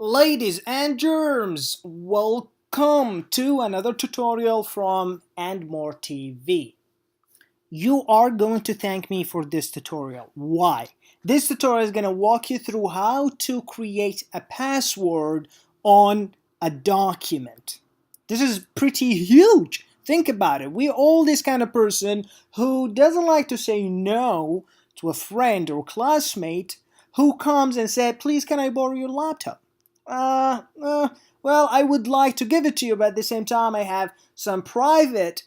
Ladies and germs, welcome to another tutorial from And More TV. You are going to thank me for this tutorial. Why? This tutorial is going to walk you through how to create a password on a document. This is pretty huge. Think about it. We're all this kind of person who doesn't like to say no to a friend or classmate who comes and said, please can I borrow your laptop? Uh, uh, well, I would like to give it to you, but at the same time, I have some private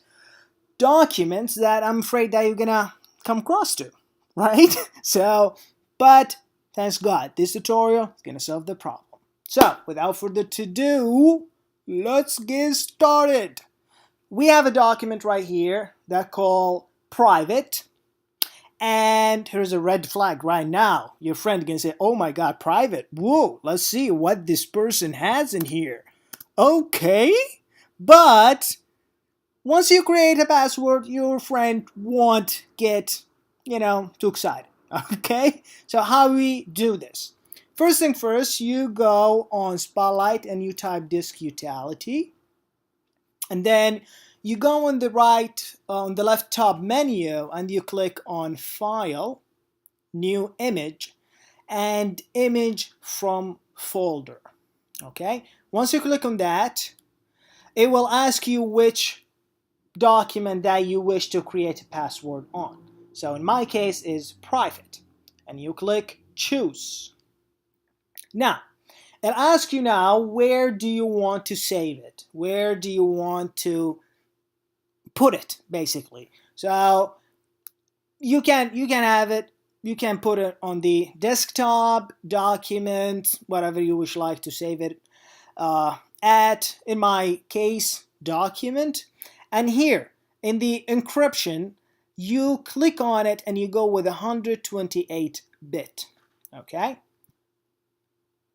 documents that I'm afraid that you're gonna come across to, right? But thanks God, this tutorial is gonna solve the problem. So, without further ado, let's get started. We have a document right here that called private. And here's a red flag right now. Your friend can say, oh my God, private. Whoa, let's see what this person has in here. Okay, but once you create a password, your friend won't get, too excited. Okay, so how we do this? First thing first, you go on Spotlight and you type disk utility. And then you go on the on the left top menu and you click on File, New Image, and Image from Folder. Okay, once you click on that, it will ask you which document that you wish to create a password on. So in my case is private, and you click choose. Now, it asks you now, where do you want to save it? Where do you want to put it, basically? So you can have it, you can put it on the desktop, document, whatever you wish like to save it at, in my case, document. And here in the encryption, you click on it and you go with 128 bit. Okay,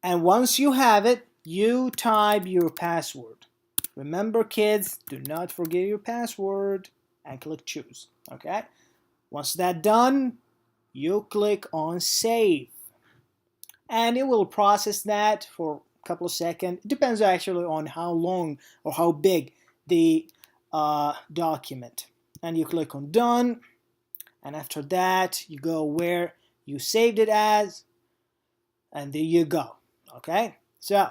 and once you have it, you type your password. Remember, kids, do not forget your password, and click choose. Okay, once that's done, you click on save, and it will process that for a couple of seconds. It depends actually on how long or how big the document. And you click on done, and after that you go where you saved it as, and there you go. Okay, so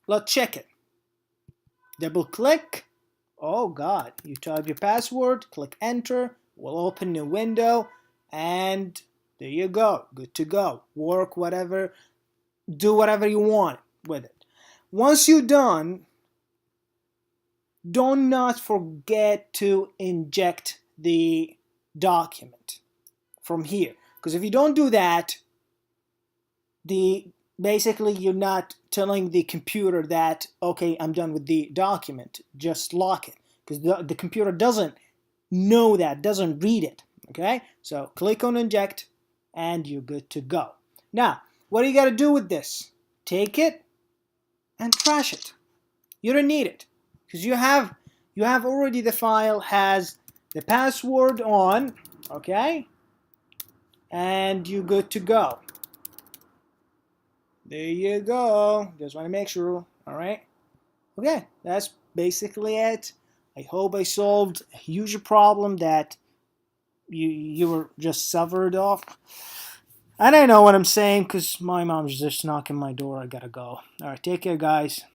let's check it. Double click. Oh God, you type your password, click enter, will open a window, and there you go, good to go. Work whatever, do whatever you want with it. Once you're done, do not forget to inject the document from here, because if you don't do that, the basically you're not telling the computer that, okay, I'm done with the document, just lock it, because the computer doesn't know that, doesn't read it. Okay, so click on inject and you're good to go. Now, what do you got to do with this? Take it and trash it. You don't need it, because you have already, the file has the password on. Okay, and you're good to go. There you go. Just want to make sure. All right. Okay, that's basically it. I hope I solved a huge problem that you were just suffered off. And I know what I'm saying because my mom's just knocking my door. I gotta go. All right, take care, guys.